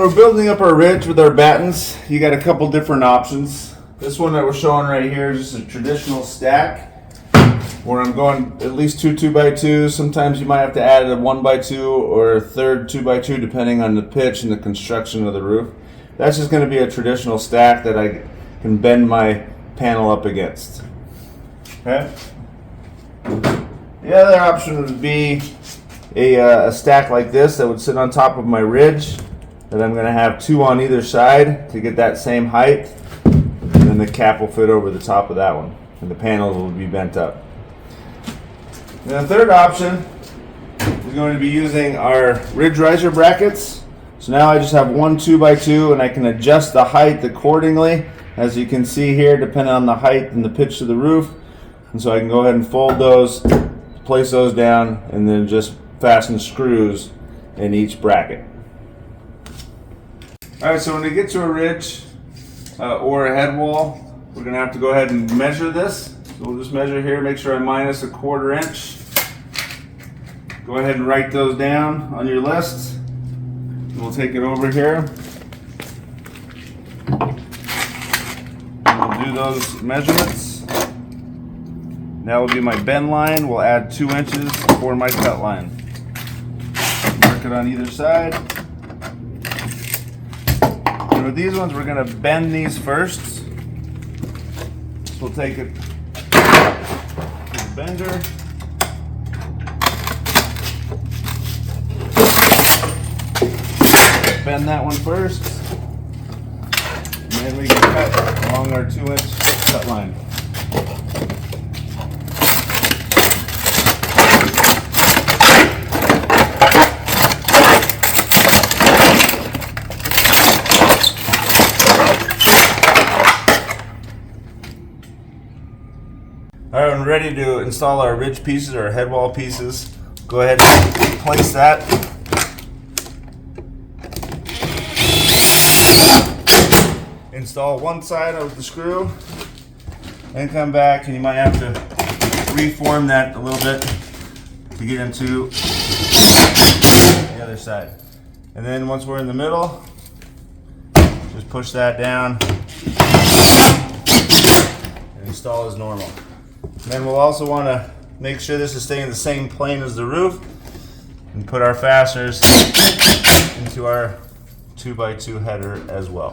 we're building up our ridge with our battens, you got a couple different options. This one that we're showing right here is just a traditional stack where I'm going at least two 2x2s. Sometimes you might have to add a 1x2 or a third 2x2 depending on the pitch and the construction of the roof. That's just going to be a traditional stack that I can bend my panel up against. Okay. The other option would be a stack like this that would sit on top of my ridge that I'm going to have two on either side to get that same height, and then the cap will fit over the top of that one and the panels will be bent up. And the third option is going to be using our ridge riser brackets. So now I just have one 2x2 and I can adjust the height accordingly, as you can see here, depending on the height and the pitch of the roof. And so I can go ahead and fold those, place those down, and then just fasten screws in each bracket. Alright, so when we get to a ridge or a head wall, we're going to have to go ahead and measure this. So we'll just measure here, make sure I minus a 1/4 inch. Go ahead and write those down on your list. We'll take it over here. We'll do those measurements. That will be my bend line. We'll add 2 inches for my cut line. Mark it on either side. And with these ones, we're going to bend these first. So we'll take it to the bender. Bend that one first. And then we can cut along our 2-inch cut line. Alright, when we're ready to install our ridge pieces or our head wall pieces, go ahead and place that. Install one side of the screw, then come back, and you might have to reform that a little bit to get into the other side. And then once we're in the middle, just push that down and install as normal. And then we'll also want to make sure this is staying the same plane as the roof, and put our fasteners into our 2x2 header as well.